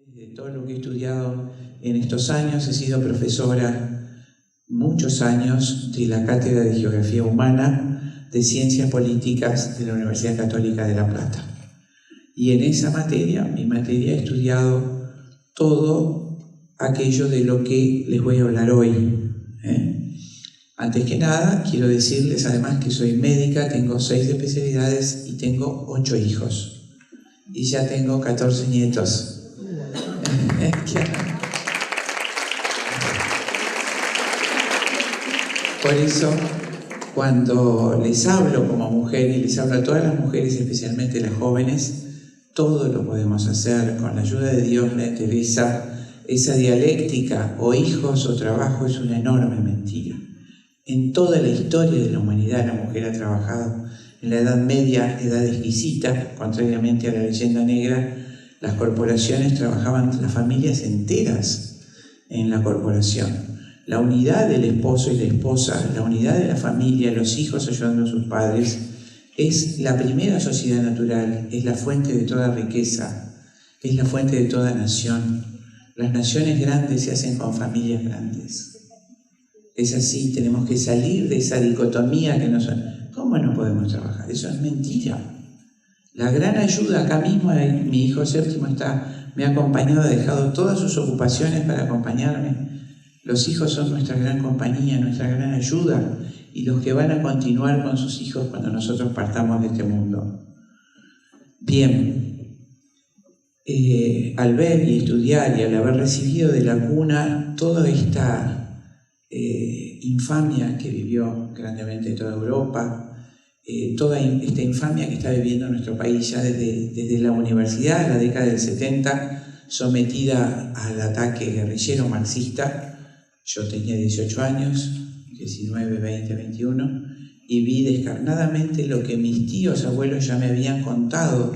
De todo lo que he estudiado en estos años, he sido profesora muchos años de la Cátedra de Geografía Humana de Ciencias Políticas de la Universidad Católica de La Plata. Y en esa materia, mi materia, he estudiado todo aquello de lo que les voy a hablar hoy. Antes que nada, quiero decirles además que soy médica, tengo 6 especialidades y tengo 8 hijos. Y ya tengo 14 nietos. Por eso, cuando les hablo como mujer, y les hablo a todas las mujeres, especialmente las jóvenes, todo lo podemos hacer con la ayuda de Dios, la Teresa. Esa dialéctica, o hijos o trabajo, es una enorme mentira. En toda la historia de la humanidad la mujer ha trabajado. En la Edad Media, edad exquisita, contrariamente a la leyenda negra, las corporaciones trabajaban, las familias enteras en la corporación. La unidad del esposo y la esposa, la unidad de la familia, los hijos ayudando a sus padres, es la primera sociedad natural, es la fuente de toda riqueza, es la fuente de toda nación. Las naciones grandes se hacen con familias grandes. Es así, tenemos que salir de esa dicotomía que nos... ¿Cómo no podemos trabajar? Eso es mentira. La gran ayuda acá mismo, mi hijo séptimo me ha acompañado, ha dejado todas sus ocupaciones para acompañarme. Los hijos son nuestra gran compañía, nuestra gran ayuda, y los que van a continuar con sus hijos cuando nosotros partamos de este mundo. Bien, al ver y estudiar y al haber recibido de la cuna toda esta infamia que vivió grandemente toda Europa, toda esta infamia que está viviendo nuestro país ya desde la universidad, la década del 70, sometida al ataque guerrillero marxista. Yo tenía 18 años, 19, 20, 21, y vi descarnadamente lo que mis tíos abuelos ya me habían contado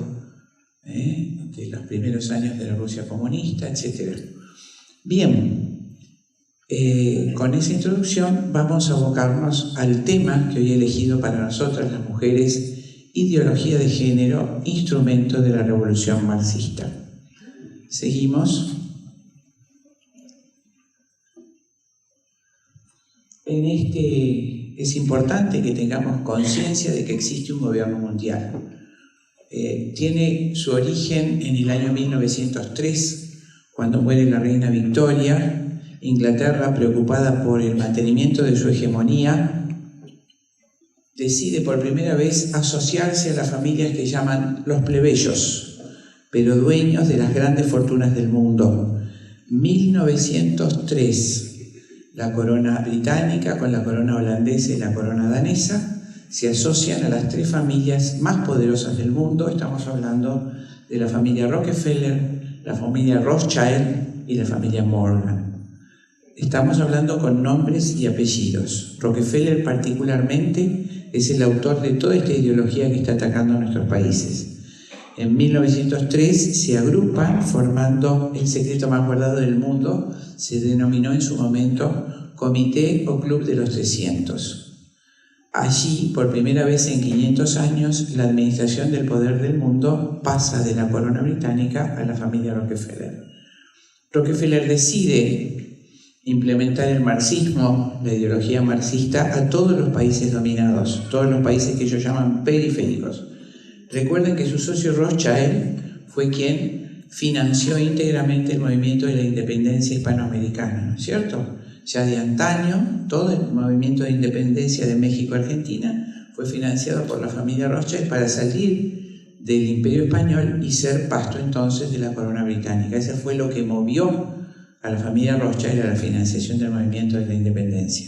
de los primeros años de la Rusia comunista, etc. Bien, con esa introducción vamos a abocarnos al tema que hoy he elegido para nosotras las mujeres: ideología de género, instrumento de la revolución marxista. Seguimos. Es importante que tengamos conciencia de que existe un gobierno mundial. Tiene su origen en el año 1903, cuando muere la reina Victoria. Inglaterra, preocupada por el mantenimiento de su hegemonía, decide por primera vez asociarse a las familias que llaman los plebeyos, pero dueños de las grandes fortunas del mundo. 1903. La corona británica con la corona holandesa y la corona danesa se asocian a las 3 familias más poderosas del mundo. Estamos hablando de la familia Rockefeller, la familia Rothschild y la familia Morgan. Estamos hablando con nombres y apellidos. Rockefeller particularmente es el autor de toda esta ideología que está atacando a nuestros países. En 1903 se agrupan formando el secreto más guardado del mundo. Se denominó en su momento Comité o Club de los 300. Allí, por primera vez en 500 años, la administración del poder del mundo pasa de la corona británica a la familia Rockefeller. Rockefeller decide implementar el marxismo, la ideología marxista, a todos los países dominados, todos los países que ellos llaman periféricos. Recuerden que su socio Rothschild fue quien financió íntegramente el movimiento de la independencia hispanoamericana, ¿no es cierto? Ya de antaño, todo el movimiento de independencia de México-Argentina fue financiado por la familia Rothschild para salir del Imperio Español y ser pasto entonces de la corona británica. Eso fue lo que movió a la familia Rothschild a la financiación del movimiento de la independencia.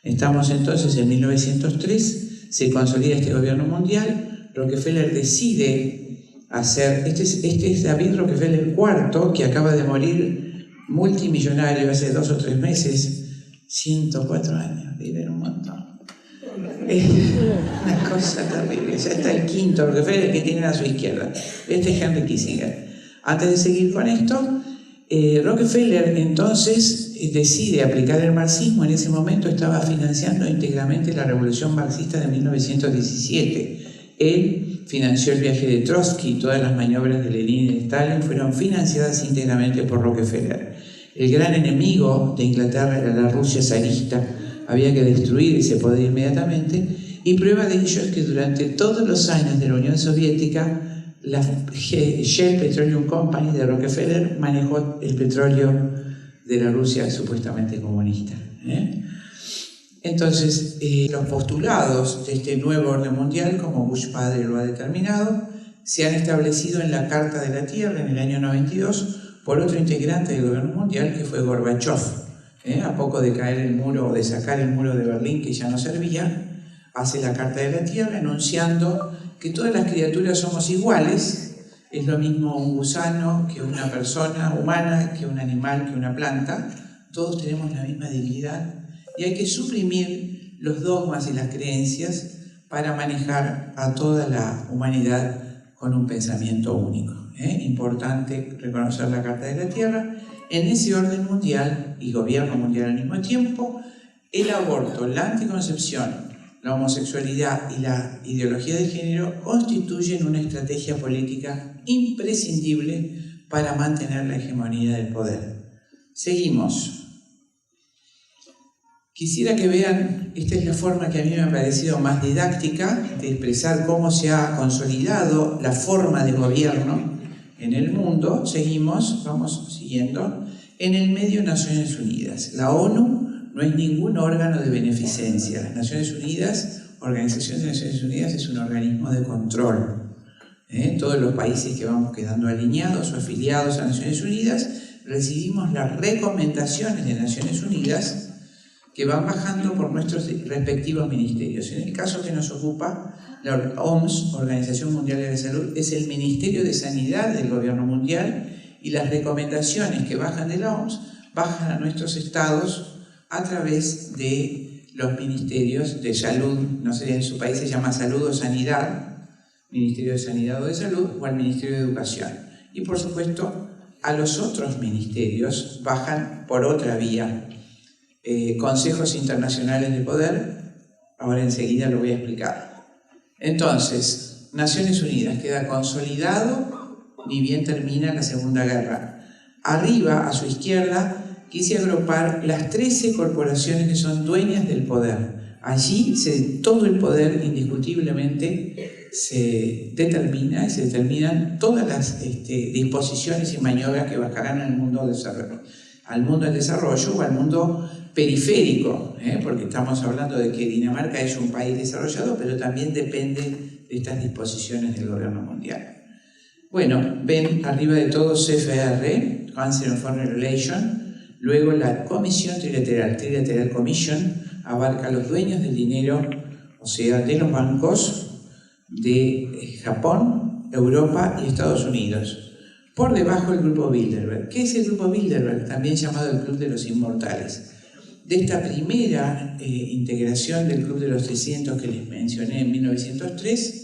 Estamos entonces en 1903, se consolida este gobierno mundial. Rockefeller decide hacer, este es David Rockefeller IV, que acaba de morir multimillonario hace 2 o 3 meses, 104 años, viven un montón. Es una cosa terrible. Ya está el quinto Rockefeller que tienen a su izquierda. Este es Henry Kissinger. Antes de seguir con esto, Rockefeller entonces decide aplicar el marxismo. En ese momento estaba financiando íntegramente la revolución marxista de 1917. Él financió el viaje de Trotsky, todas las maniobras de Lenin y de Stalin fueron financiadas íntegramente por Rockefeller. El gran enemigo de Inglaterra era la Rusia zarista, había que destruir ese poder inmediatamente, y prueba de ello es que durante todos los años de la Unión Soviética, la Shell Petroleum Company de Rockefeller manejó el petróleo de la Rusia supuestamente comunista. Entonces, los postulados de este nuevo orden mundial, como Bush padre lo ha determinado, se han establecido en la Carta de la Tierra en el año 92 por otro integrante del gobierno mundial que fue Gorbachev. A poco de caer el muro o de sacar el muro de Berlín, que ya no servía, hace la Carta de la Tierra enunciando que todas las criaturas somos iguales. Es lo mismo un gusano que una persona humana, que un animal, que una planta. Todos tenemos la misma dignidad. Y hay que suprimir los dogmas y las creencias para manejar a toda la humanidad con un pensamiento único. Importante reconocer la Carta de la Tierra. En ese orden mundial y gobierno mundial al mismo tiempo, el aborto, la anticoncepción, la homosexualidad y la ideología de género constituyen una estrategia política imprescindible para mantener la hegemonía del poder. Seguimos. Quisiera que vean, esta es la forma que a mí me ha parecido más didáctica de expresar cómo se ha consolidado la forma de gobierno en el mundo. Seguimos, vamos siguiendo. En el medio, Naciones Unidas. La ONU no es ningún órgano de beneficencia. Las Naciones Unidas, Organización de Naciones Unidas, es un organismo de control. Todos los países que vamos quedando alineados o afiliados a Naciones Unidas recibimos las recomendaciones de Naciones Unidas que van bajando por nuestros respectivos ministerios. En el caso que nos ocupa, la OMS, Organización Mundial de la Salud, es el Ministerio de Sanidad del Gobierno Mundial, y las recomendaciones que bajan de la OMS bajan a nuestros estados a través de los ministerios de salud. No sé, en su país se llama Salud o Sanidad, Ministerio de Sanidad o de Salud, o al Ministerio de Educación. Y por supuesto, a los otros ministerios bajan por otra vía. Consejos internacionales de poder, ahora enseguida lo voy a explicar. Entonces, Naciones Unidas queda consolidado ni bien termina la Segunda Guerra. Arriba, a su izquierda, quise agrupar las 13 corporaciones que son dueñas del poder. Allí todo el poder indiscutiblemente se determina y se determinan todas las disposiciones y maniobras que bajarán al mundo del desarrollo o al mundo periférico, porque estamos hablando de que Dinamarca es un país desarrollado, pero también depende de estas disposiciones del gobierno mundial. Bueno, ven arriba de todo CFR, Council on Foreign Relations, luego la Comisión Trilateral, Trilateral Commission, abarca a los dueños del dinero, o sea, de los bancos de Japón, Europa y Estados Unidos. Por debajo el Grupo Bilderberg. ¿Qué es el Grupo Bilderberg? También llamado el Club de los Inmortales. De esta primera integración del Club de los 300 que les mencioné en 1903,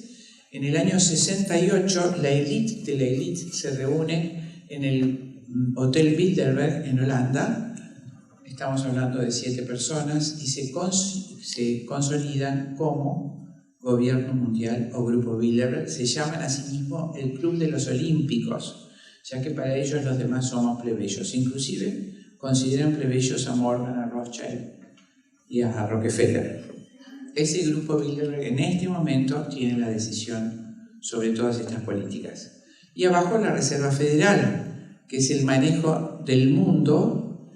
en el año 68 la élite de la élite se reúne en el Hotel Bilderberg en Holanda. Estamos hablando de 7 personas y se consolidan como Gobierno Mundial o Grupo Bilderberg. Se llaman a sí mismo el Club de los Olímpicos, ya que para ellos los demás somos plebeyos. Inclusive consideran plebeyos a Morgan, a Rothschild y a Rockefeller. Ese Grupo Bilderberg en este momento tiene la decisión sobre todas estas políticas. Y abajo la Reserva Federal, que es el manejo del mundo,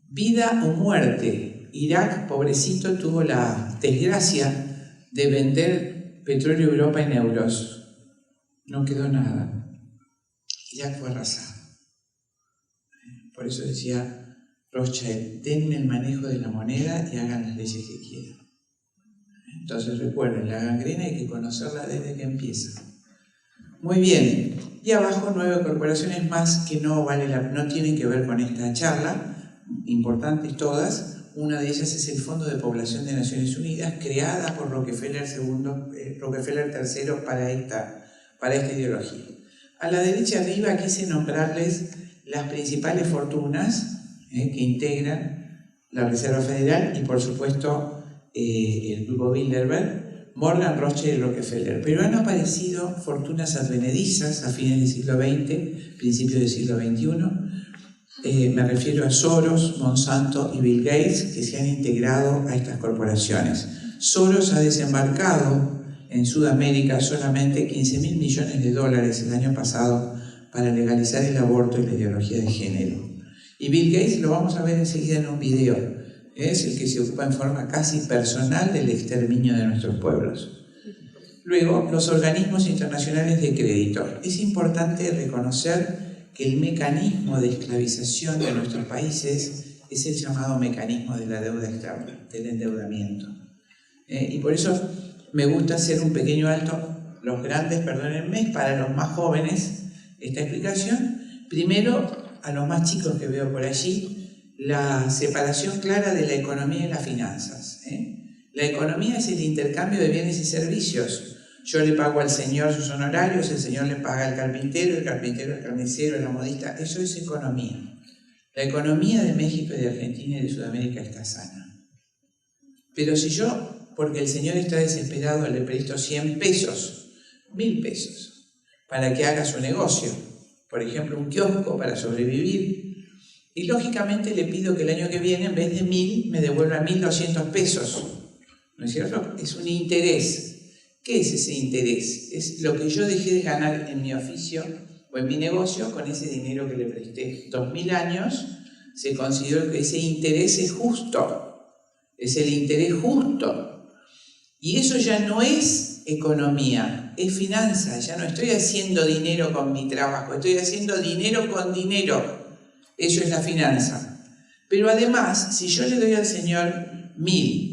vida o muerte. Irak, pobrecito, tuvo la desgracia de vender petróleo a Europa en euros. No quedó nada. Irak fue arrasado. Por eso decía Rothschild, denme el manejo de la moneda y hagan las leyes que quieran. Entonces recuerden, la gangrena hay que conocerla desde que empieza. Muy bien, y abajo 9 corporaciones más que no tienen que ver con esta charla, importantes todas. Una de ellas es el Fondo de Población de Naciones Unidas, creada por Rockefeller III para esta ideología. A la derecha arriba quise nombrarles las principales fortunas que integran la Reserva Federal y por supuesto el Grupo Bilderberg, Morgan, Rothschild y Rockefeller. Pero han aparecido fortunas advenedizas a fines del siglo XX, principios del siglo XXI. Me refiero a Soros, Monsanto y Bill Gates, que se han integrado a estas corporaciones. Soros ha desembarcado en Sudamérica solamente $15.000 millones el año pasado para legalizar el aborto y la ideología de género. Y Bill Gates, lo vamos a ver enseguida en un video, es el que se ocupa en forma casi personal del exterminio de nuestros pueblos. Luego, los organismos internacionales de crédito. Es importante reconocer que el mecanismo de esclavización de nuestros países es el llamado mecanismo de la deuda externa, del endeudamiento. Y por eso me gusta hacer un pequeño alto, los grandes, perdónenme, para los más jóvenes, esta explicación. Primero, a los más chicos que veo por allí, la separación clara de la economía y las finanzas. La economía es el intercambio de bienes y servicios. Yo le pago al señor sus honorarios, el señor le paga al carpintero, el carpintero al carnicero, la modista. Eso es economía. La economía de México y de Argentina y de Sudamérica está sana. Pero si yo, porque el señor está desesperado, le presto 100 pesos, 1.000 pesos, para que haga su negocio, por ejemplo, un kiosco para sobrevivir, y lógicamente le pido que el año que viene, en vez de 1.000, me devuelva 1.200 pesos. ¿No es cierto? Es un interés. ¿Qué es ese interés? Es lo que yo dejé de ganar en mi oficio o en mi negocio con ese dinero que le presté. 2.000 años se consideró que ese interés es justo. Es el interés justo. Y eso ya no es economía, es finanza. Ya no estoy haciendo dinero con mi trabajo, estoy haciendo dinero con dinero. Eso es la finanza. Pero además, si yo le doy al señor 1.000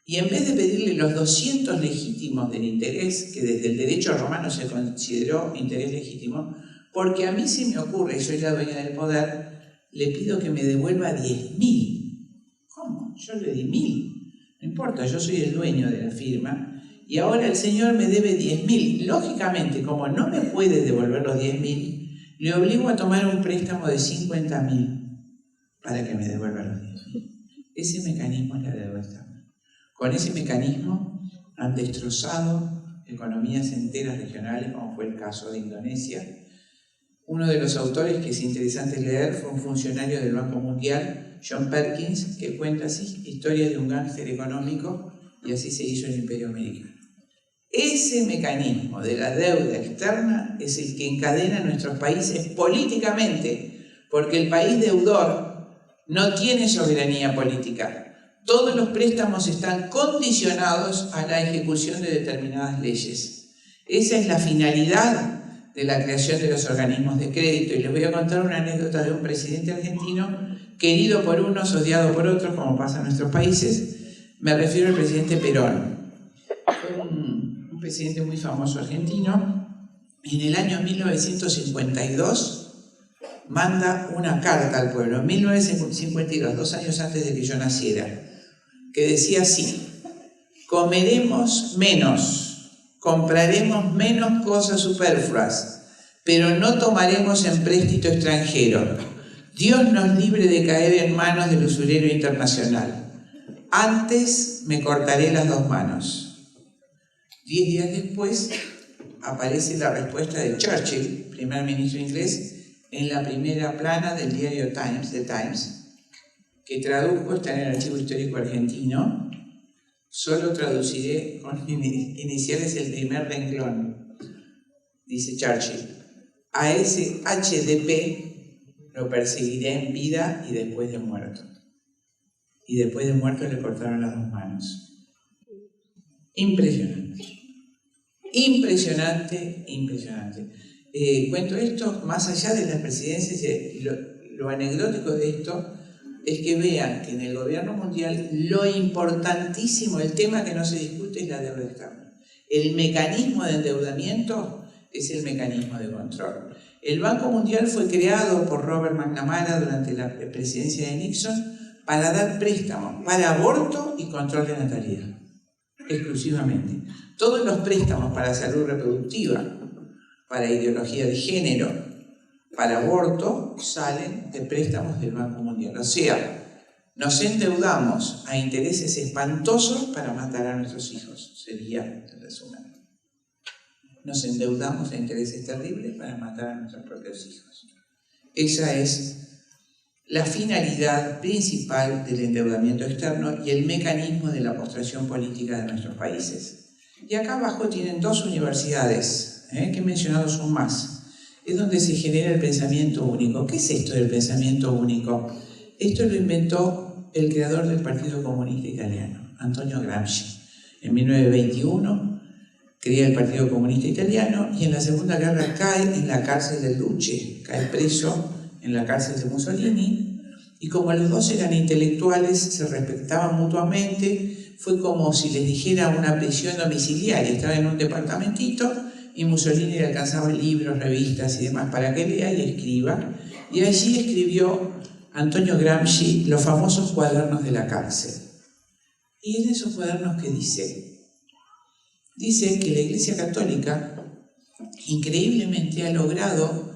y en vez de pedirle los 200 legítimos del interés, que desde el derecho romano se consideró interés legítimo, porque a mí se me ocurre, y soy la dueña del poder, le pido que me devuelva 10.000. ¿Cómo? Yo le di 1.000. No importa, yo soy el dueño de la firma y ahora el señor me debe 10.000. Lógicamente, como no me puede devolver los 10.000, le obligo a tomar un préstamo de 50.000 para que me devuelva los 10.000. Ese mecanismo es la deuda externa. Con ese mecanismo han destrozado economías enteras regionales, como fue el caso de Indonesia. Uno de los autores que es interesante leer fue un funcionario del Banco Mundial, John Perkins, que cuenta así historias de un gángster económico, y así se hizo el Imperio Americano. Ese mecanismo de la deuda externa es el que encadena a nuestros países políticamente, porque el país deudor no tiene soberanía política. Todos los préstamos están condicionados a la ejecución de determinadas leyes. Esa es la finalidad de la creación de los organismos de crédito. Y les voy a contar una anécdota de un presidente argentino, querido por unos, odiado por otros, como pasa en nuestros países. Me refiero al presidente Perón. Fue un presidente muy famoso argentino. En el año 1952 manda una carta al pueblo, en 1952, 2 años antes de que yo naciera, que decía así: comeremos menos, compraremos menos cosas superfluas, pero no tomaremos empréstito extranjero. Dios nos libre de caer en manos del usurero internacional. Antes me cortaré las 2 manos. 10 días después aparece la respuesta de Churchill, primer ministro inglés, en la primera plana del diario Times, The Times, que tradujo, está en el Archivo Histórico Argentino. Solo traduciré con iniciales el primer renglón. Dice Churchill: a ese HDP lo perseguiré en vida y después de muerto. Y después de muerto le cortaron las 2 manos. Impresionante. Impresionante, impresionante. Cuento esto más allá de las presidencias. Lo anecdótico de esto es que vean que en el gobierno mundial lo importantísimo, el tema que no se discute, es la deuda externa. El mecanismo de endeudamiento es el mecanismo de control. El Banco Mundial fue creado por Robert McNamara durante la presidencia de Nixon para dar préstamos para aborto y control de natalidad, exclusivamente. Todos los préstamos para salud reproductiva, para ideología de género, para aborto, salen de préstamos del Banco Mundial. O sea, Nos endeudamos a intereses espantosos para matar a nuestros hijos, sería el resumen. Nos endeudamos a intereses terribles para matar a nuestros propios hijos. Esa es la finalidad principal del endeudamiento externo y el mecanismo de la postración política de nuestros países. Y acá abajo tienen dos universidades, que he mencionado son más. Es donde se genera el pensamiento único. ¿Qué es esto del pensamiento único? Esto lo inventó el creador del Partido Comunista Italiano, Antonio Gramsci. En 1921 crea el Partido Comunista Italiano y en la Segunda Guerra cae en la cárcel del Duce, cae preso en la cárcel de Mussolini, y como los dos eran intelectuales, se respetaban mutuamente, fue como si les dijera una prisión domiciliaria. Estaba en un departamentito y Mussolini le alcanzaba libros, revistas y demás para que lea y escriba, y allí escribió Antonio Gramsci los famosos cuadernos de la cárcel. Y en esos cuadernos, ¿qué dice? Dice que la Iglesia Católica increíblemente ha logrado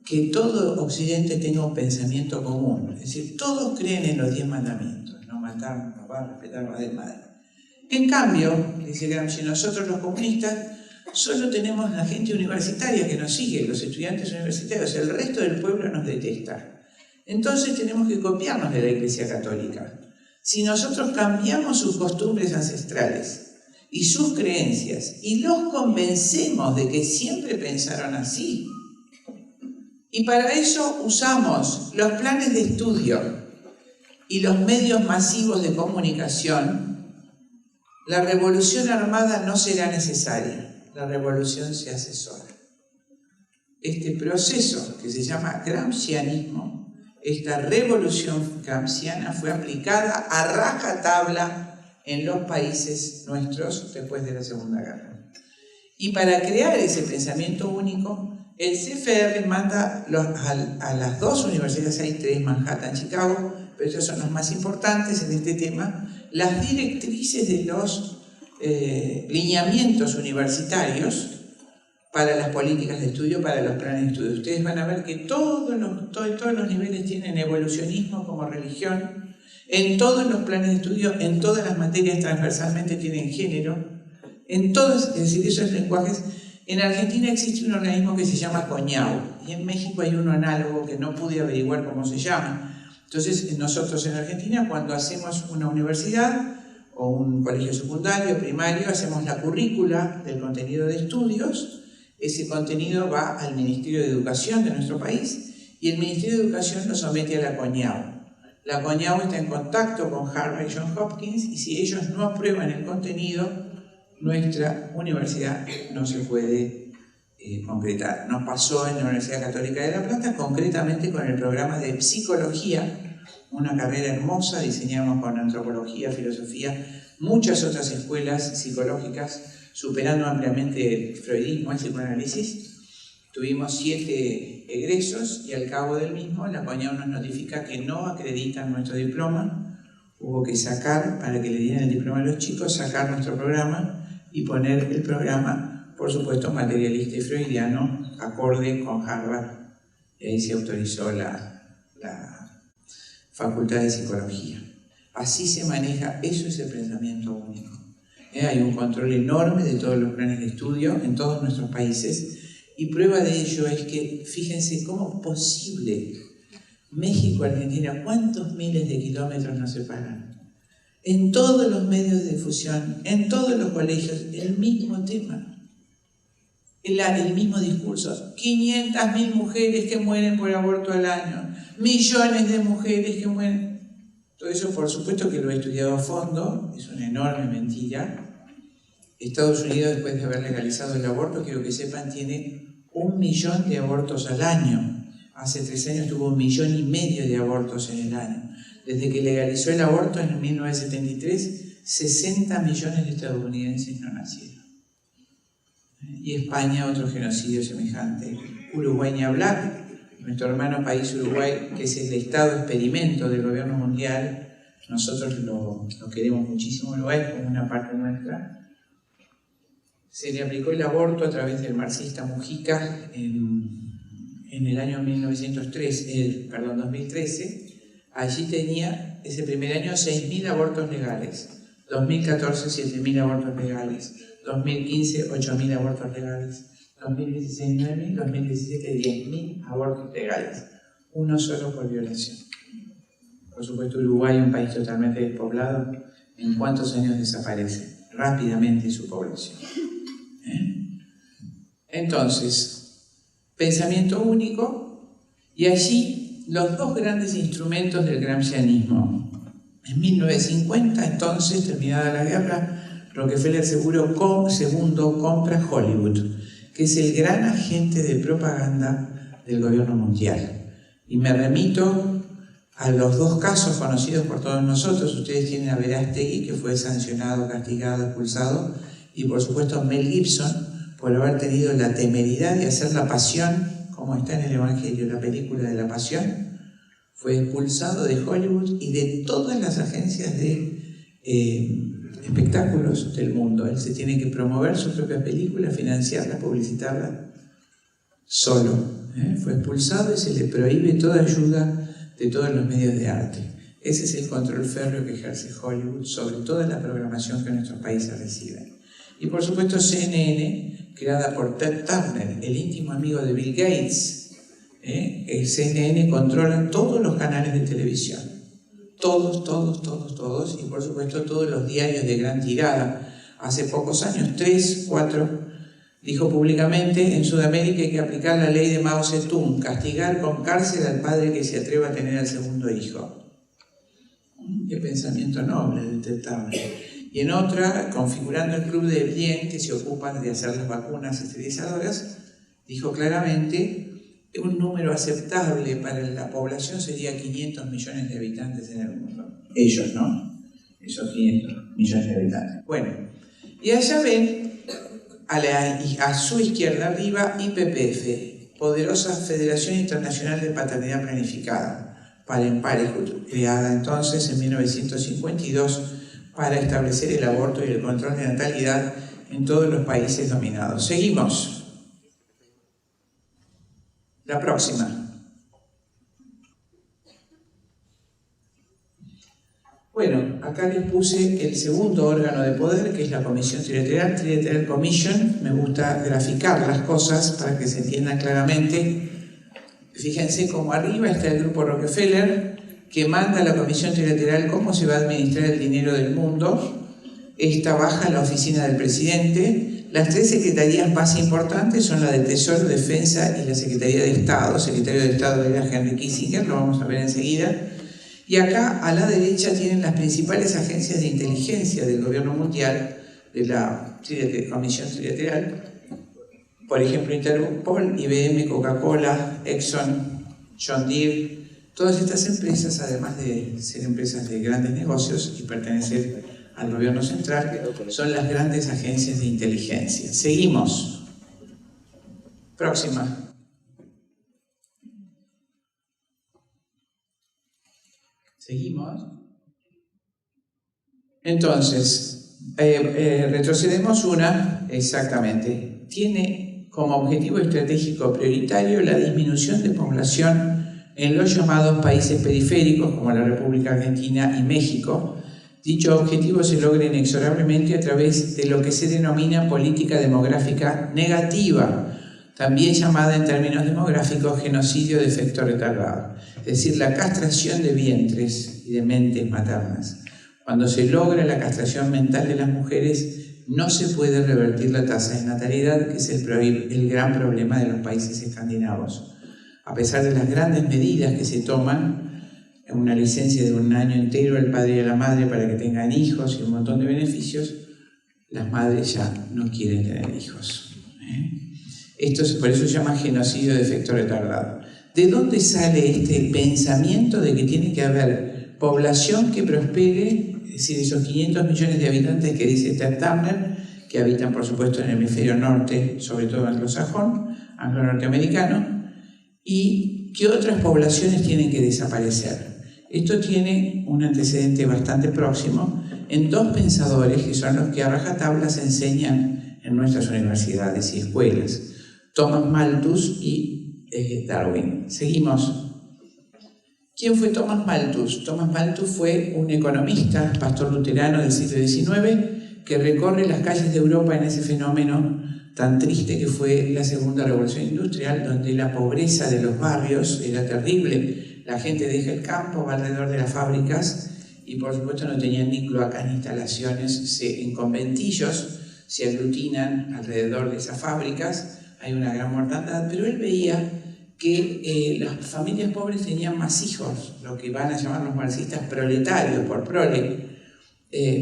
que todo Occidente tenga un pensamiento común. Es decir, todos creen en los 10 mandamientos: no matar, no robar, respetar padre y madre. En cambio, dice Gramsci, nosotros los comunistas solo tenemos la gente universitaria que nos sigue, los estudiantes universitarios, el resto del pueblo nos detesta. Entonces tenemos que copiarnos de la Iglesia Católica. Si nosotros cambiamos sus costumbres ancestrales y sus creencias y los convencemos de que siempre pensaron así, y para eso usamos los planes de estudio y los medios masivos de comunicación, la revolución armada no será necesaria, la revolución se hace sola. Este proceso que se llama gramscianismo, esta revolución gramsciana, fue aplicada a rajatabla en los países nuestros después de la Segunda Guerra. Y para crear ese pensamiento único, el CFR manda a las dos universidades, hay tres, Manhattan, Chicago, pero estos son los más importantes en este tema, las directrices de los lineamientos universitarios para las políticas de estudio, para los planes de estudio. Ustedes van a ver que todos los niveles tienen evolucionismo como religión, en todos los planes de estudio, en todas las materias transversalmente tienen género, en todos, es decir, esos lenguajes. En Argentina existe un organismo que se llama CONIAU, y en México hay uno análogo que no pude averiguar cómo se llama. Entonces, nosotros en Argentina, cuando hacemos una universidad o un colegio secundario, primario, hacemos la currícula del contenido de estudios. Ese contenido va al Ministerio de Educación de nuestro país y el Ministerio de Educación lo somete a la CONIAU. La CONIAU está en contacto con Harvard y Johns Hopkins, y si ellos no aprueban el contenido, nuestra universidad no se puede concretar. Nos pasó en la Universidad Católica de La Plata, concretamente con el programa de psicología, una carrera hermosa, diseñamos con antropología, filosofía, muchas otras escuelas psicológicas, superando ampliamente el freudismo, el psicoanálisis. Tuvimos 7 egresos y al cabo del mismo la CONIAU nos notifica que no acreditan nuestro diploma. Hubo que sacar, para que le dieran el diploma a los chicos, sacar nuestro programa y poner el programa, por supuesto, materialista y freudiano, acorde con Harvard. Y ahí se autorizó la Facultad de Psicología. Así se maneja, eso es el pensamiento único. Hay un control enorme de todos los planes de estudio en todos nuestros países, y prueba de ello es que, fíjense cómo es posible, México, Argentina, ¿cuántos miles de kilómetros nos separan? En todos los medios de difusión, en todos los colegios, el mismo tema, el mismo discurso. 500.000 mujeres que mueren por aborto al año, millones de mujeres que mueren. Todo eso, por supuesto, que lo he estudiado a fondo, es una enorme mentira. Estados Unidos, después de haber legalizado el aborto, quiero que sepan, tiene 1 millón de abortos al año. Hace 3 años tuvo 1,5 millones de abortos en el año. Desde que legalizó el aborto en 1973, 60 millones de estadounidenses no nacieron. Y España, otro genocidio semejante. Uruguay ni hablar. Nuestro hermano país Uruguay, que es el estado experimento del gobierno mundial, nosotros lo queremos muchísimo. Uruguay como una parte nuestra. Se le aplicó el aborto a través del marxista Mujica en el año 2013. Allí tenía ese primer año, 6.000 abortos legales. 2014, 7.000 abortos legales. 2015, 8.000 abortos legales. 2016, 9.000. 2017, 10.000 abortos legales. Uno solo por violación. Por supuesto, Uruguay, un país totalmente despoblado, ¿en cuántos años desaparece? Rápidamente su población. Entonces, pensamiento único, y allí los dos grandes instrumentos del gramscianismo. En 1950, entonces, terminada la guerra, Rockefeller segundo compra Hollywood, que es el gran agente de propaganda del gobierno mundial. Y me remito a los dos casos conocidos por todos nosotros. Ustedes tienen a Verástegui, que fue sancionado, castigado, expulsado, y por supuesto Mel Gibson, por haber tenido la temeridad de hacer La Pasión, como está en el Evangelio, la película de La Pasión, fue expulsado de Hollywood y de todas las agencias de espectáculos del mundo. Él se tiene que promover su propia película, financiarla, publicitarla solo. Fue expulsado y se le prohíbe toda ayuda de todos los medios de arte. Ese es el control férreo que ejerce Hollywood sobre toda la programación que nuestros países reciben. Y por supuesto CNN, creada por Ted Turner, el íntimo amigo de Bill Gates. El CNN controla todos los canales de televisión. Todos. Y por supuesto todos los diarios de gran tirada. Hace pocos años, 3, 4, dijo públicamente: en Sudamérica hay que aplicar la ley de Mao Zedong, castigar con cárcel al padre que se atreva a tener al segundo hijo. Qué pensamiento noble de Ted Turner. Y en otra, configurando el club de bien que se ocupan de hacer las vacunas esterilizadoras, dijo claramente que un número aceptable para la población sería 500 millones de habitantes en el mundo. Ellos, ¿no? Esos 500 millones de habitantes. Bueno, y allá ven a su izquierda arriba IPPF, poderosa Federación Internacional de Paternidad Planificada, par en pares, creada entonces en 1952 para establecer el aborto y el control de natalidad en todos los países dominados. Seguimos. La próxima. Bueno, acá les puse el segundo órgano de poder, que es la Comisión Trilateral, Trilateral Commission. Me gusta graficar las cosas para que se entiendan claramente. Fíjense cómo arriba está el grupo Rockefeller, que manda a la Comisión Trilateral cómo se va a administrar el dinero del mundo. Esta baja en la oficina del presidente. Las tres secretarías más importantes son la del Tesoro, Defensa y la Secretaría de Estado. Secretario de Estado era Henry Kissinger, lo vamos a ver enseguida. Y acá a la derecha tienen las principales agencias de inteligencia del gobierno mundial, de la Comisión Trilateral. Por ejemplo, Interpol, IBM, Coca-Cola, Exxon, John Deere. Todas estas empresas, además de ser empresas de grandes negocios y pertenecer al gobierno central, son las grandes agencias de inteligencia. Seguimos. Próxima. Seguimos. Entonces, retrocedemos una, exactamente. Tiene como objetivo estratégico prioritario la disminución de población en los llamados países periféricos, como la República Argentina y México. Dicho objetivo se logra inexorablemente a través de lo que se denomina política demográfica negativa, también llamada en términos demográficos genocidio de efecto retardado, es decir, la castración de vientres y de mentes maternas. Cuando se logra la castración mental de las mujeres, no se puede revertir la tasa de natalidad, que es el gran problema de los países escandinavos. A pesar de las grandes medidas que se toman, una licencia de 1 año entero al padre y a la madre para que tengan hijos y un montón de beneficios, las madres ya no quieren tener hijos. Por eso se llama genocidio de efecto retardado. ¿De dónde sale este pensamiento de que tiene que haber población que prospere? Es decir, esos 500 millones de habitantes que dice Ted Turner, que habitan por supuesto en el hemisferio norte, sobre todo anglosajón, anglo-norteamericano, y qué otras poblaciones tienen que desaparecer. Esto tiene un antecedente bastante próximo en dos pensadores que son los que a rajatabla se enseñan en nuestras universidades y escuelas: Thomas Malthus y Darwin. Seguimos. ¿Quién fue Thomas Malthus? Thomas Malthus fue un economista, pastor luterano del siglo XIX, que recorre las calles de Europa en ese fenómeno tan triste que fue la Segunda Revolución Industrial, donde la pobreza de los barrios era terrible. La gente deja el campo, va alrededor de las fábricas y por supuesto no tenían ni cloacas ni instalaciones. En conventillos se aglutinan alrededor de esas fábricas, hay una gran mortandad, pero él veía que las familias pobres tenían más hijos, lo que van a llamar los marxistas proletarios, por prole.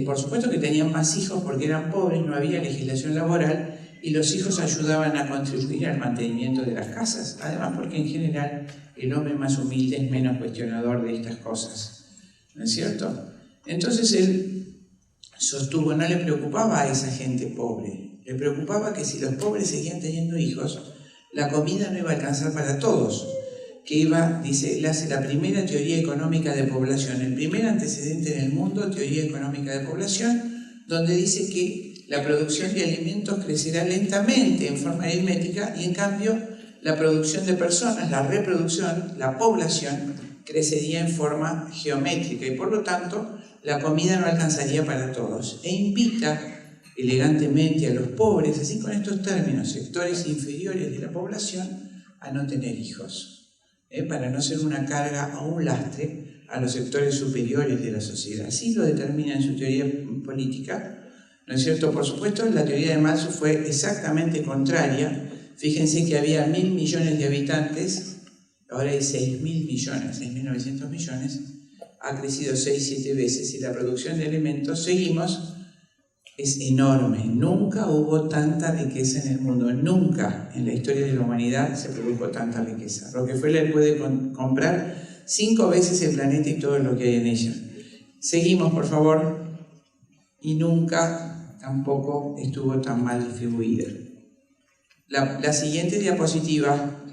Por supuesto que tenían más hijos porque eran pobres, no había legislación laboral y los hijos ayudaban a contribuir al mantenimiento de las casas. Además porque en general el hombre más humilde es menos cuestionador de estas cosas, ¿no es cierto? Entonces él sostuvo, no le preocupaba a esa gente pobre, le preocupaba que si los pobres seguían teniendo hijos, la comida no iba a alcanzar para todos, que dice, él hace la primera teoría económica de población, el primer antecedente en el mundo, teoría económica de población, donde dice que la producción de alimentos crecerá lentamente en forma aritmética y en cambio la producción de personas, la reproducción, la población, crecería en forma geométrica y por lo tanto la comida no alcanzaría para todos. E invita elegantemente a los pobres, así con estos términos, sectores inferiores de la población, a no tener hijos, para no ser una carga o un lastre a los sectores superiores de la sociedad. Así lo determina en su teoría política, ¿no es cierto? Por supuesto, la teoría de Malthus fue exactamente contraria. Fíjense que había 1.000 millones de habitantes, ahora hay 6.000 millones, 6.900 millones, ha crecido 6-7 veces y la producción de alimentos, seguimos, es enorme. Nunca hubo tanta riqueza en el mundo, nunca en la historia de la humanidad se produjo tanta riqueza. Rockefeller puede comprar 5 veces el planeta y todo lo que hay en ella. Seguimos, por favor. Y nunca tampoco estuvo tan mal distribuida. La siguiente diapositiva,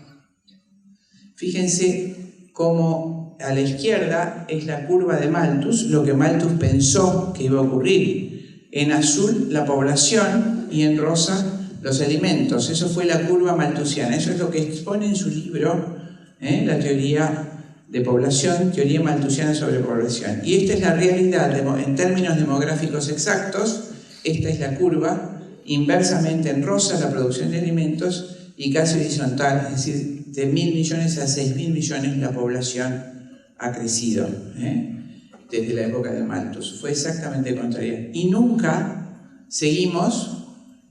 fíjense cómo a la izquierda es la curva de Malthus, lo que Malthus pensó que iba a ocurrir. En azul la población y en rosa los alimentos. Eso fue la curva malthusiana. Eso es lo que expone en su libro, la teoría de población, teoría malthusiana sobre población. Y esta es la realidad en términos demográficos exactos. Esta es la curva, inversamente en rosa la producción de alimentos y casi horizontal, es decir, de 1.000 millones a 6.000 millones la población ha crecido, desde la época de Malthus. Fue exactamente contraria. Y nunca,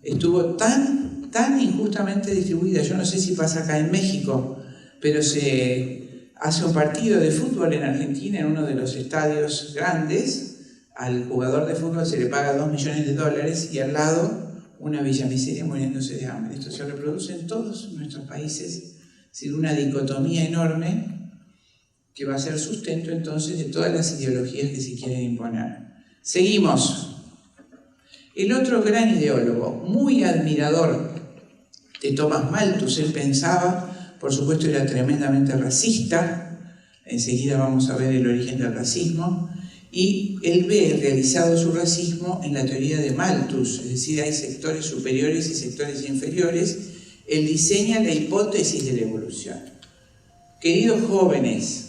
estuvo tan injustamente distribuida. Yo no sé si pasa acá en México, pero se hace un partido de fútbol en Argentina, en uno de los estadios grandes. Al jugador de fútbol se le paga $2 millones y al lado una villamiseria muriéndose de hambre. Esto se reproduce en todos nuestros países, sin una dicotomía enorme que va a ser sustento entonces de todas las ideologías que se quieren imponer. Seguimos. El otro gran ideólogo, muy admirador de Thomas Malthus, él pensaba, por supuesto era tremendamente racista, enseguida vamos a ver el origen del racismo, y él ve realizado su racismo en la teoría de Malthus, es decir, hay sectores superiores y sectores inferiores. Él diseña la hipótesis de la evolución. Queridos jóvenes,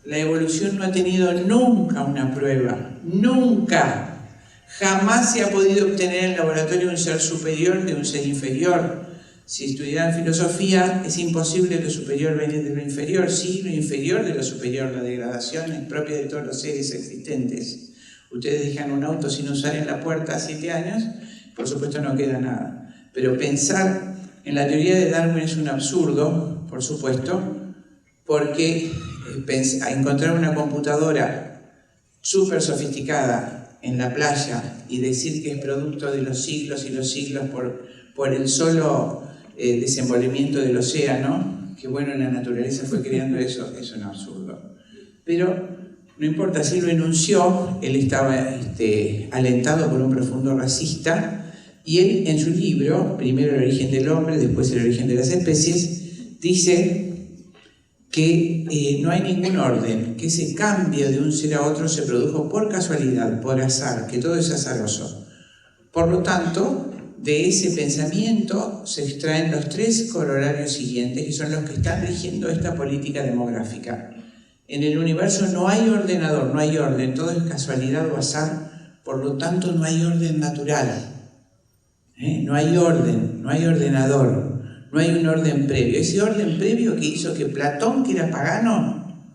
la evolución no ha tenido nunca una prueba, nunca. Jamás se ha podido obtener en el laboratorio un ser superior de un ser inferior. Si estudiaran filosofía, es imposible lo superior venir de lo inferior. Sí, lo inferior de lo superior, la degradación es propia de todos los seres existentes. Ustedes dejan un auto sin usar en la puerta 7 años, por supuesto no queda nada. Pero pensar en la teoría de Darwin es un absurdo, por supuesto, porque encontrar una computadora súper sofisticada en la playa y decir que es producto de los siglos y los siglos por el solo desenvolvimiento del océano, que bueno, la naturaleza fue creando eso, es un absurdo. Pero no importa, si lo enunció, él estaba alentado por un profundo racista, y él en su libro, primero El origen del hombre, después El origen de las especies, dice que no hay ningún orden, que ese cambio de un ser a otro se produjo por casualidad, por azar, que todo es azaroso. Por lo tanto, de ese pensamiento se extraen los 3 corolarios siguientes, que son los que están rigiendo esta política demográfica. En el universo no hay ordenador, no hay orden, todo es casualidad o azar, por lo tanto no hay orden natural. No hay orden, no hay ordenador, no hay un orden previo. Ese orden previo que hizo que Platón, que era pagano,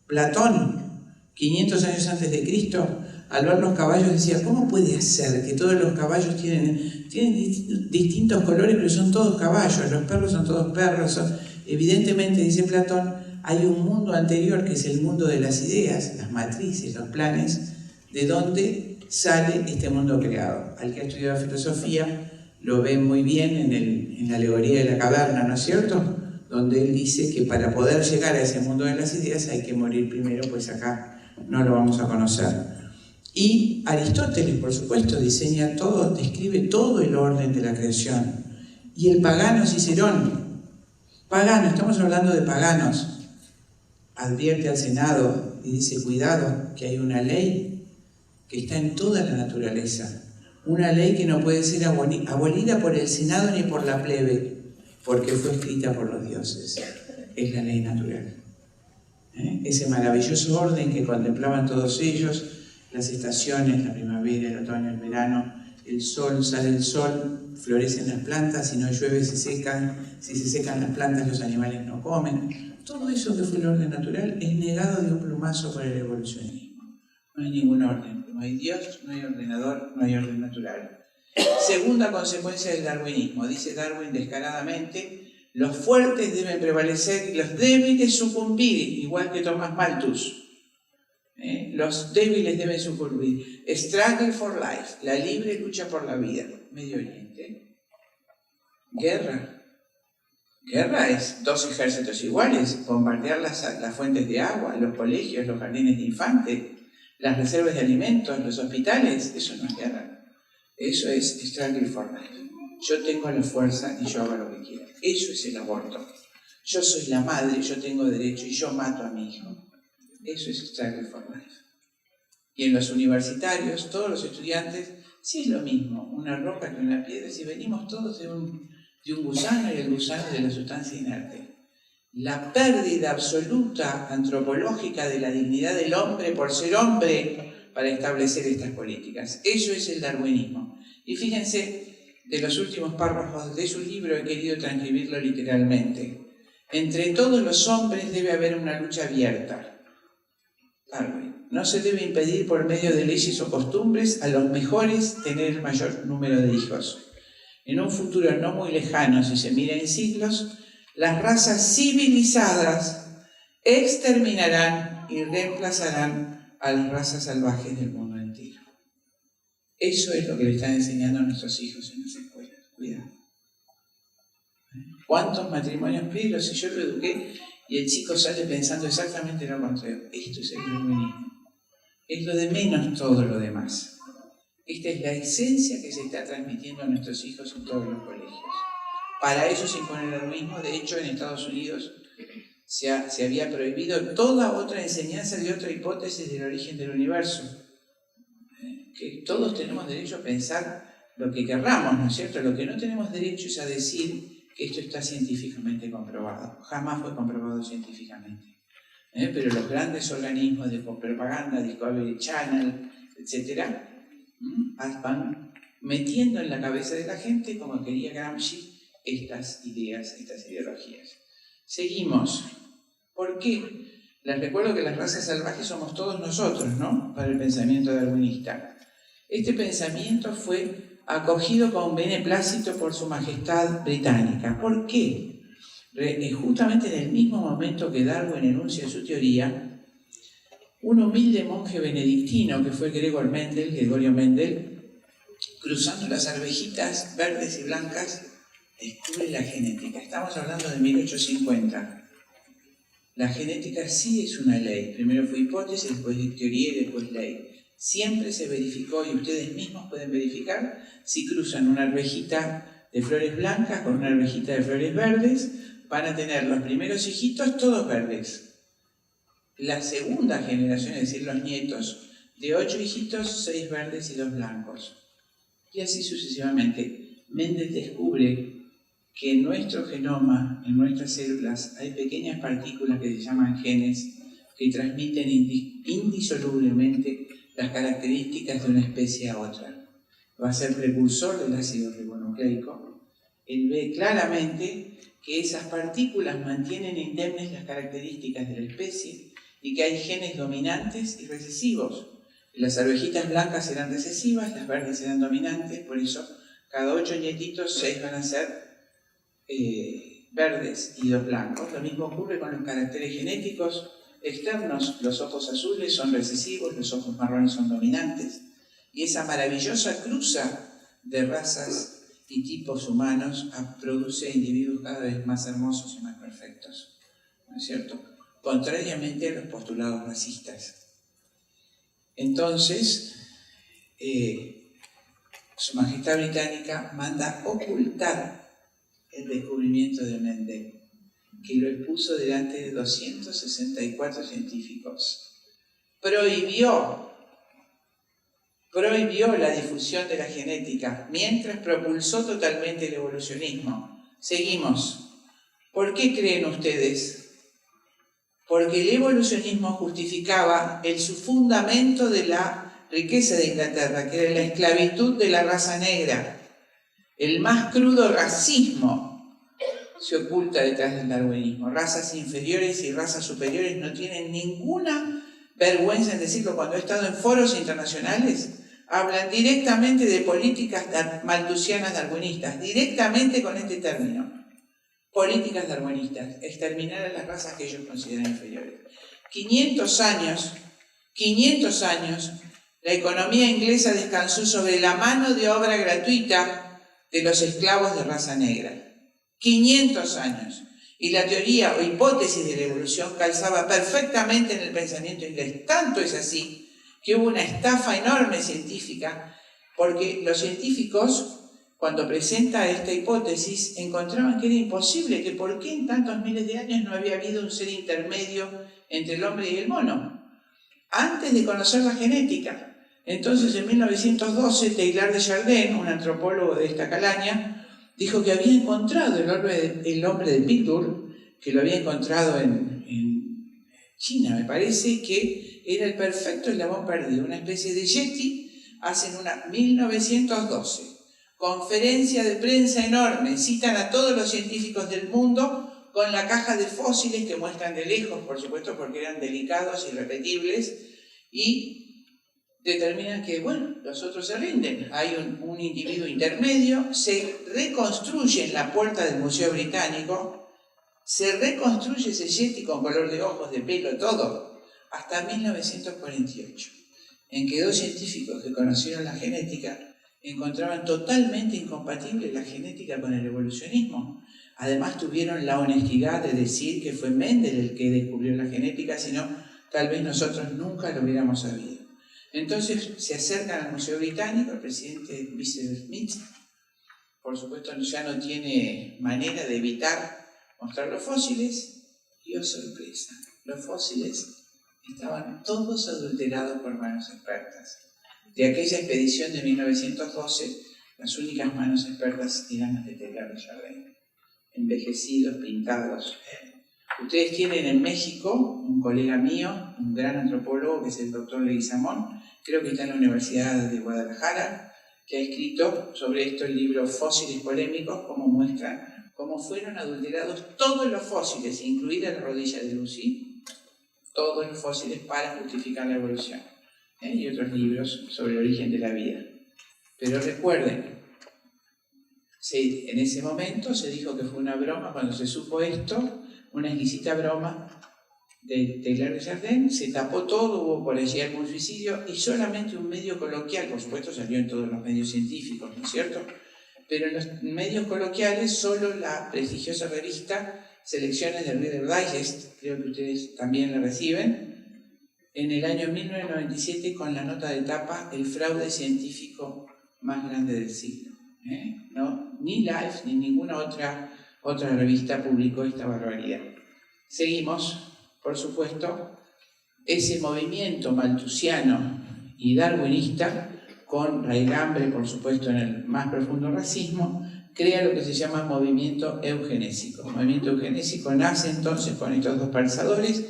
Platón, 500 años antes de Cristo, al ver los caballos decía, ¿cómo puede ser que todos los caballos tienen distintos colores, pero son todos caballos, los perros son todos perros? Evidentemente, dice Platón, hay un mundo anterior que es el mundo de las ideas, las matrices, los planes, de donde sale este mundo creado. Al que ha estudiado filosofía lo ve muy bien en la alegoría de la caverna, ¿no es cierto? Donde él dice que para poder llegar a ese mundo de las ideas hay que morir primero, pues acá no lo vamos a conocer. Y Aristóteles, por supuesto, diseña todo, describe todo el orden de la creación. Y el pagano Cicerón, pagano, estamos hablando de paganos, advierte al Senado y dice, cuidado, que hay una ley que está en toda la naturaleza. Una ley que no puede ser abolida por el Senado ni por la plebe, porque fue escrita por los dioses. Es la ley natural. Ese maravilloso orden que contemplaban todos ellos, las estaciones, la primavera, el otoño, el verano, el sol, sale el sol, florecen las plantas, si no llueve se secan, si se secan las plantas los animales no comen. Todo eso que fue el orden natural es negado de un plumazo por el evolucionismo. No hay ningún orden, no hay Dios, no hay ordenador, no hay orden natural. Segunda consecuencia del darwinismo, dice Darwin descaradamente, los fuertes deben prevalecer y los débiles sucumbir, igual que Thomas Malthus. Los débiles deben sucumbir. Struggle for life, la libre lucha por la vida. Medio Oriente. Guerra. Guerra es dos ejércitos iguales, bombardear las fuentes de agua, los colegios, los jardines de infantes, las reservas de alimentos, los hospitales. Eso no es guerra. Eso es struggle for life. Yo tengo la fuerza y yo hago lo que quiero. Eso es el aborto. Yo soy la madre, yo tengo derecho y yo mato a mi hijo. Eso es struggle for life. Y en los universitarios, todos los estudiantes, sí es lo mismo, una roca que una piedra, si venimos todos de un gusano y el gusano de la sustancia inerte. La pérdida absoluta antropológica de la dignidad del hombre por ser hombre para establecer estas políticas. Eso es el darwinismo. Y fíjense, de los últimos párrafos de su libro he querido transcribirlo literalmente. Entre todos los hombres debe haber una lucha abierta. Darwin. No se debe impedir por medio de leyes o costumbres a los mejores tener el mayor número de hijos. En un futuro no muy lejano, si se mira en siglos, las razas civilizadas exterminarán y reemplazarán a las razas salvajes del mundo entero. Eso es lo que le están enseñando a nuestros hijos en las escuelas. Cuidado. ¿Cuántos matrimonios pero si yo lo eduqué y el chico sale pensando exactamente lo contrario? Esto es el darwinismo. Es lo de menos todo lo demás. Esta es la esencia que se está transmitiendo a nuestros hijos en todos los colegios. Para eso se impone el darwinismo. De hecho, en Estados Unidos se había prohibido toda otra enseñanza de otra hipótesis del origen del universo. Que todos tenemos derecho a pensar lo que querramos, ¿no es cierto? Lo que no tenemos derecho es a decir que esto está científicamente comprobado. Jamás fue comprobado científicamente. Pero los grandes organismos de propaganda, Discovery Channel, etc., van metiendo en la cabeza de la gente, como quería Gramsci, estas ideas, estas ideologías. Seguimos. ¿Por qué? Les recuerdo que las razas salvajes somos todos nosotros, ¿no? Para el pensamiento darwinista. Este pensamiento fue acogido con beneplácito por su majestad británica. ¿Por qué? Justamente en el mismo momento que Darwin enuncia su teoría, un humilde monje benedictino, que fue Gregorio Mendel, cruzando las arvejitas verdes y blancas, descubre la genética. Estamos hablando de 1850. La genética sí es una ley. Primero fue hipótesis, después teoría y después ley. Siempre se verificó, y ustedes mismos pueden verificar, si cruzan una arvejita de flores blancas con una arvejita de flores verdes, van a tener los primeros hijitos todos verdes. La segunda generación, es decir, los nietos, de 8 hijitos, 6 verdes y 2 blancos. Y así sucesivamente. Mendel descubre que en nuestro genoma, en nuestras células, hay pequeñas partículas que se llaman genes, que transmiten indisolublemente las características de una especie a otra. Va a ser precursor del ácido ribonucleico. Él ve claramente que esas partículas mantienen indemnes las características de la especie y que hay genes dominantes y recesivos. Las arvejitas blancas serán recesivas, las verdes serán dominantes, por eso cada 8 nietitos 6 van a ser verdes y 2 blancos. Lo mismo ocurre con los caracteres genéticos externos. Los ojos azules son recesivos, los ojos marrones son dominantes. Y esa maravillosa cruza de razas y tipos humanos produce individuos cada vez más hermosos y más perfectos, ¿no es cierto? Contrariamente a los postulados racistas. Entonces, Su Majestad Británica manda ocultar el descubrimiento de Mendel, que lo expuso delante de 264 científicos. Prohibió la difusión de la genética, mientras propulsó totalmente el evolucionismo. Seguimos. ¿Por qué creen ustedes? Porque el evolucionismo justificaba el subfundamento de la riqueza de Inglaterra, que era la esclavitud de la raza negra. El más crudo racismo se oculta detrás del darwinismo. Razas inferiores y razas superiores no tienen ninguna vergüenza en decirlo. Cuando he estado en foros internacionales, hablan directamente de políticas malthusianas darwinistas, directamente con este término. Políticas darwinistas, exterminar a las razas que ellos consideran inferiores. 500 años, la economía inglesa descansó sobre la mano de obra gratuita de los esclavos de raza negra. 500 años. Y la teoría o hipótesis de la evolución calzaba perfectamente en el pensamiento inglés. Tanto es así que hubo una estafa enorme científica, porque los científicos, cuando presenta esta hipótesis, encontraban que era imposible, que por qué en tantos miles de años no había habido un ser intermedio entre el hombre y el mono, antes de conocer la genética. Entonces, en 1912, Teilhard de Chardin, un antropólogo de esta calaña, dijo que había encontrado el hombre de Pittsburgh, que lo había encontrado en China, me parece, que era el perfecto eslabón perdido, una especie de yeti. Hacen 1912. Conferencia de prensa enorme, citan a todos los científicos del mundo con la caja de fósiles que muestran de lejos, por supuesto, porque eran delicados y repetibles, y determinan que, bueno, los otros se rinden. Hay un individuo intermedio, se reconstruye en la puerta del Museo Británico, se reconstruye ese yeti con color de ojos, de pelo, todo, hasta 1948, en que 2 científicos que conocieron la genética encontraban totalmente incompatible la genética con el evolucionismo. Además tuvieron la honestidad de decir que fue Mendel el que descubrió la genética, sino tal vez nosotros nunca lo hubiéramos sabido. Entonces se acercan al Museo Británico, el presidente Vice Smith, por supuesto ya no tiene manera de evitar mostrar los fósiles, y oh sorpresa, los fósiles estaban todos adulterados por manos expertas. De aquella expedición de 1912, las únicas manos expertas eran las de Teilhard de Chardin, envejecidos, pintados. Ustedes tienen en México un colega mío, un gran antropólogo, que es el doctor Leguizamón, creo que está en la Universidad de Guadalajara, que ha escrito sobre esto el libro Fósiles Polémicos, como muestran cómo fueron adulterados todos los fósiles, incluida la rodilla de Lucy, todos los fósiles para justificar la evolución. Y otros libros sobre el origen de la vida. Pero recuerden, en ese momento se dijo que fue una broma. Cuando se supo esto, una exquisita broma de Teilhard de Chardin, se tapó todo, hubo por allí algún suicidio, y solamente un medio coloquial, por supuesto salió en todos los medios científicos, ¿no es cierto? Pero en los medios coloquiales solo la prestigiosa revista Selecciones del Reader Digest, creo que ustedes también la reciben, en el año 1997, con la nota de tapa, el fraude científico más grande del siglo. No, ni Life ni ninguna otra revista publicó esta barbaridad. Seguimos, por supuesto, ese movimiento malthusiano y darwinista, con raigambre, por supuesto, en el más profundo racismo, crea lo que se llama movimiento eugenésico. El movimiento eugenésico nace entonces con estos 2 pensadores.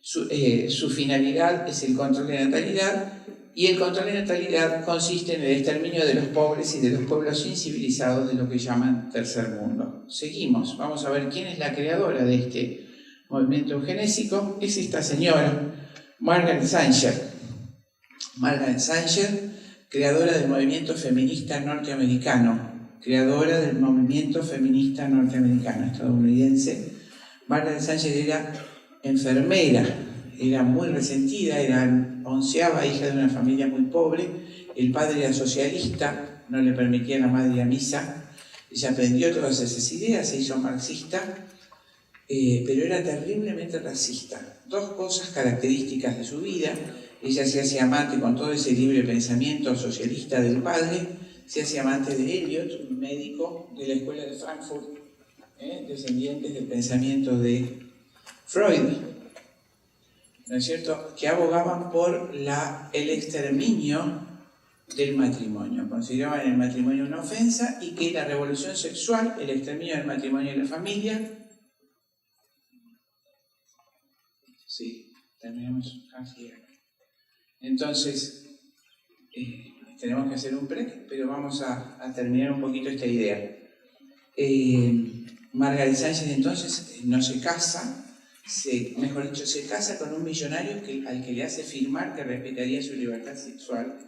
Su finalidad es el control de natalidad, y el control de natalidad consiste en el exterminio de los pobres y de los pueblos incivilizados de lo que llaman tercer mundo. Seguimos, vamos a ver quién es la creadora de este movimiento eugenésico. Es esta señora, Margaret Sanger. Margaret Sanger, creadora del movimiento feminista norteamericano, estadounidense. Margaret Sanger era enfermera, era muy resentida, era 11ª hija de una familia muy pobre, el padre era socialista, no le permitía a la madre ir a misa, ella aprendió todas esas ideas, se hizo marxista, pero era terriblemente racista. Dos cosas características de su vida: ella se hacía amante, con todo ese libre pensamiento socialista del padre, se hacía amante de Eliot, un médico de la escuela de Frankfurt, descendientes del pensamiento de Freud, ¿no es cierto?, que abogaban por el exterminio del matrimonio. Consideraban el matrimonio una ofensa y que la revolución sexual, el exterminio del matrimonio y la familia... Sí, terminamos casi. Entonces, tenemos que hacer un break, pero vamos a terminar un poquito esta idea. Margaret Sanger entonces no se casa, mejor dicho, se casa con un millonario al que le hace firmar que respetaría su libertad sexual,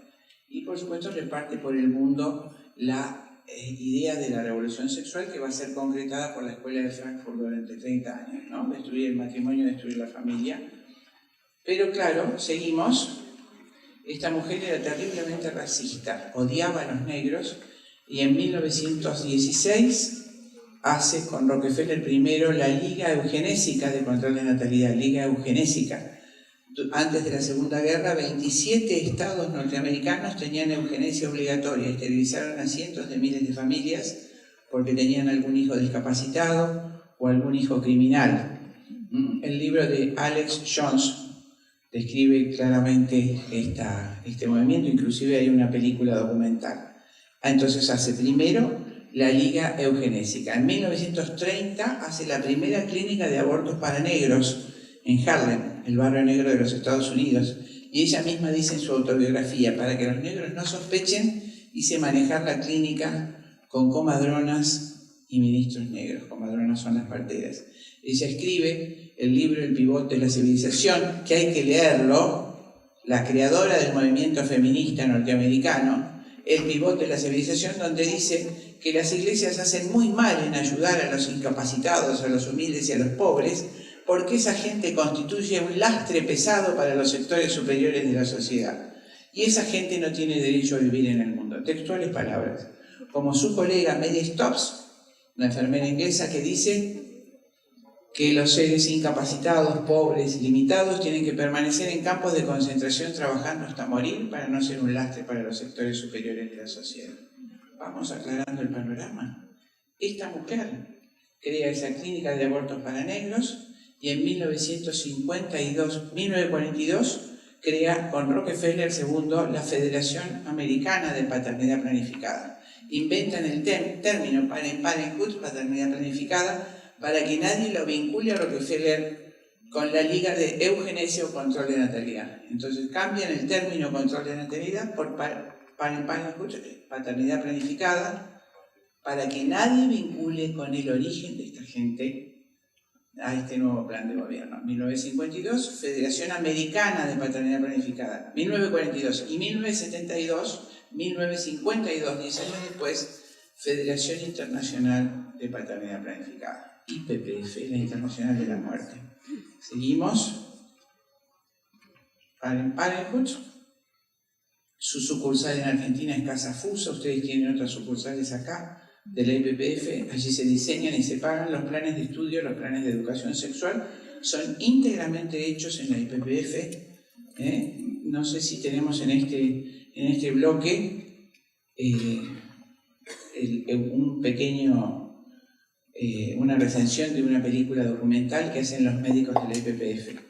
y por supuesto reparte por el mundo la idea de la revolución sexual, que va a ser concretada por la escuela de Frankfurt durante 30 años, ¿no? Destruir el matrimonio, destruir la familia. Pero claro, seguimos. Esta mujer era terriblemente racista, odiaba a los negros, y en 1916 hace con Rockefeller primero la Liga Eugenésica de Control de Natalidad, Liga Eugenésica. Antes de la Segunda Guerra, 27 estados norteamericanos tenían eugenesia obligatoria, esterilizaron a cientos de miles de familias porque tenían algún hijo discapacitado o algún hijo criminal. El libro de Alex Jones describe claramente este movimiento, inclusive hay una película documental. Entonces hace primero la Liga Eugenésica. En 1930 hace la primera clínica de abortos para negros en Harlem, el barrio negro de los Estados Unidos, y ella misma dice en su autobiografía: para que los negros no sospechen, hice manejar la clínica con comadronas y ministros negros. Comadronas son las parteras. Ella escribe el libro El pivote de la civilización, que hay que leerlo, la creadora del movimiento feminista norteamericano, El pivote de la civilización, donde dice que las iglesias hacen muy mal en ayudar a los incapacitados, a los humildes y a los pobres, porque esa gente constituye un lastre pesado para los sectores superiores de la sociedad. Y esa gente no tiene derecho a vivir en el mundo. Textuales palabras. Como su colega Mary Stopes, una enfermera inglesa, que dice que los seres incapacitados, pobres y limitados tienen que permanecer en campos de concentración trabajando hasta morir para no ser un lastre para los sectores superiores de la sociedad. Vamos aclarando el panorama. Esta mujer crea esa clínica de abortos para negros, y en 1942 crea con Rockefeller II la Federación Americana de Paternidad Planificada. Inventan el término Parenthood, paternidad planificada, para que nadie lo vincule a Rockefeller con la Liga de Eugenesia o Control de Natalidad. Entonces cambian el término control de natalidad por Parenthood, paternidad planificada, para que nadie vincule con el origen de esta gente a este nuevo plan de gobierno. 1952, Federación Americana de Paternidad Planificada. 1942 y 1952, 10 años después, Federación Internacional de Paternidad Planificada. IPPF, la Internacional de la Muerte. Seguimos. Parenthood. Su sucursal en Argentina es Casa Fusa. Ustedes tienen otras sucursales acá de la IPPF. Allí se diseñan y se pagan los planes de estudio, los planes de educación sexual. Son íntegramente hechos en la IPPF. No sé si tenemos en este bloque una recensión de una película documental que hacen los médicos de la IPPF.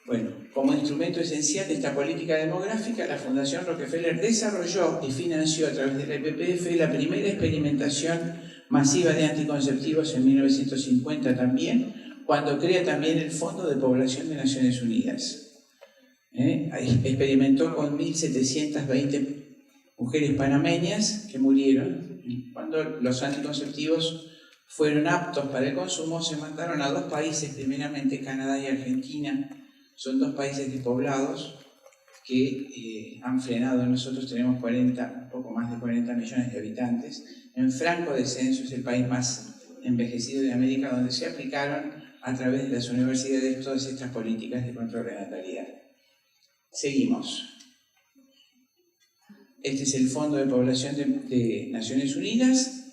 Bueno, como instrumento esencial de esta política demográfica, la Fundación Rockefeller desarrolló y financió a través de la IPPF la primera experimentación masiva de anticonceptivos en 1950 también, cuando crea también el Fondo de Población de Naciones Unidas. Experimentó con 1.720 mujeres panameñas que murieron. Cuando los anticonceptivos fueron aptos para el consumo, se mandaron a 2 países, primeramente Canadá y Argentina. Son 2 países despoblados que han frenado. Nosotros tenemos un poco más de 40 millones de habitantes. En franco descenso, es el país más envejecido de América, donde se aplicaron a través de las universidades todas estas políticas de control de natalidad. Seguimos. Este es el Fondo de Población de Naciones Unidas.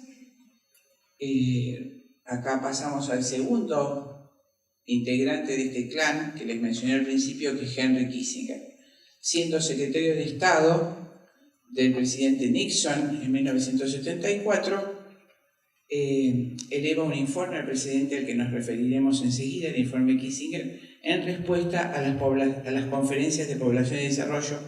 Acá pasamos al segundo integrante de este clan que les mencioné al principio, que es Henry Kissinger. Siendo secretario de Estado del presidente Nixon en 1974, eleva un informe al presidente al que nos referiremos enseguida, el informe Kissinger, en respuesta a las conferencias de población y desarrollo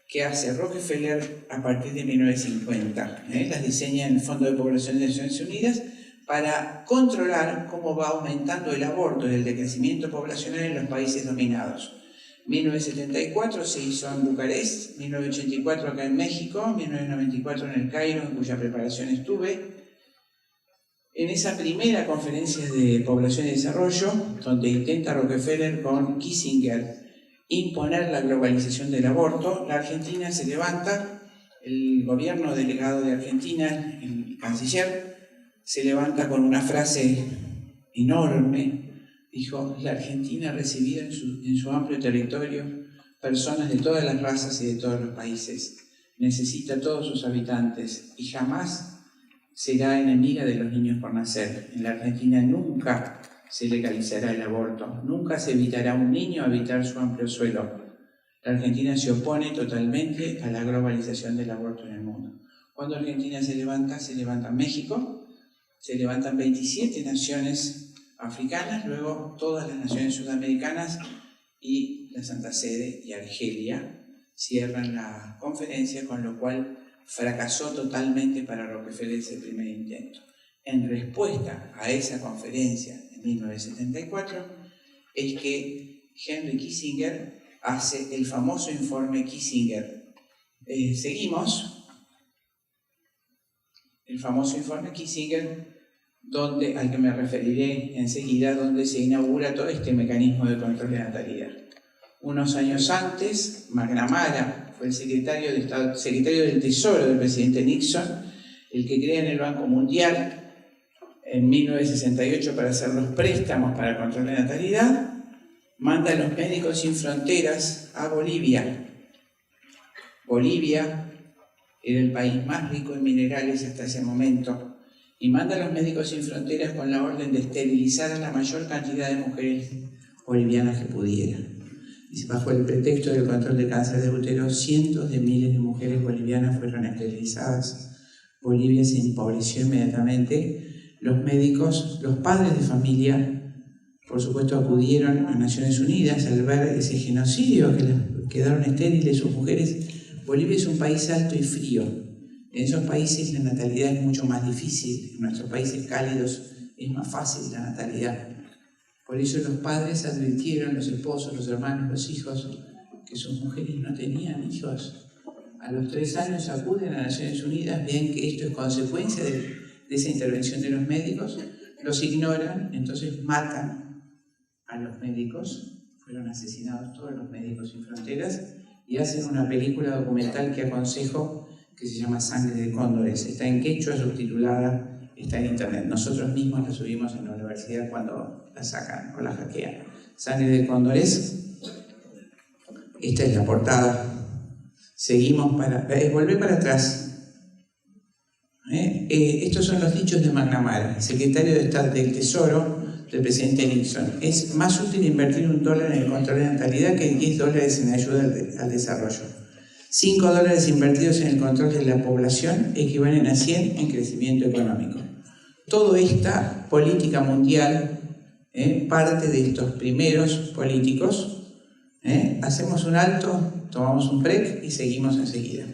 que hace Rockefeller a partir de 1950. Las diseña en el Fondo de Población de Naciones Unidas para controlar cómo va aumentando el aborto y el decrecimiento poblacional en los países dominados. 1974 se hizo en Bucarest, 1984 acá en México, 1994 en el Cairo, en cuya preparación estuve. En esa primera conferencia de población y desarrollo, donde intenta Rockefeller con Kissinger imponer la globalización del aborto, la Argentina se levanta, el gobierno delegado de Argentina, el canciller, se levanta con una frase enorme. Dijo: la Argentina ha recibido en su amplio territorio personas de todas las razas y de todos los países. Necesita a todos sus habitantes y jamás será enemiga de los niños por nacer. En la Argentina nunca se legalizará el aborto, nunca se evitará a un niño habitar su amplio suelo. La Argentina se opone totalmente a la globalización del aborto en el mundo. Cuando Argentina se levanta México, se levantan 27 naciones africanas, luego todas las naciones sudamericanas y la Santa Sede y Argelia cierran la conferencia, con lo cual fracasó totalmente para Rockefeller ese primer intento. En respuesta a esa conferencia en 1974 es que Henry Kissinger hace el famoso informe Kissinger. Seguimos. El famoso informe Kissinger, al que me referiré enseguida, donde se inaugura todo este mecanismo de control de natalidad. Unos años antes, McNamara fue el secretario del Tesoro del presidente Nixon, el que crea en el Banco Mundial en 1968 para hacer los préstamos para el control de natalidad. Manda a los Médicos Sin Fronteras a Bolivia. Bolivia era el país más rico en minerales hasta ese momento, y manda a los Médicos Sin Fronteras con la orden de esterilizar a la mayor cantidad de mujeres bolivianas que pudiera. Y bajo el pretexto del control de cáncer de útero, cientos de miles de mujeres bolivianas fueron esterilizadas. Bolivia se empobreció inmediatamente. Los médicos, los padres de familia, por supuesto, acudieron a Naciones Unidas al ver ese genocidio, que les quedaron estériles sus mujeres. Bolivia es un país alto y frío. En esos países la natalidad es mucho más difícil. En nuestros países cálidos es más fácil la natalidad. Por eso los padres advirtieron, los esposos, los hermanos, los hijos, que sus mujeres no tenían hijos. A los 3 años acuden a Naciones Unidas, ven que esto es consecuencia de esa intervención de los médicos, los ignoran, entonces matan a los médicos. Fueron asesinados todos los Médicos Sin Fronteras y hacen una película documental que aconsejo, que se llama Sangre de Cóndores. Está en quechua, subtitulada, está en internet. Nosotros mismos la subimos en la universidad cuando la sacan o la hackean. Sangre de Cóndores. Esta es la portada. Seguimos volvé para atrás. Estos son los dichos de McNamara, secretario de Estado del Tesoro del presidente Nixon. Es más útil invertir $1 en el control de natalidad que $10 en ayuda al desarrollo. $5 invertidos en el control de la población equivalen a 100 en crecimiento económico. Toda esta política mundial parte de estos primeros políticos. Hacemos un alto, tomamos un break y seguimos enseguida.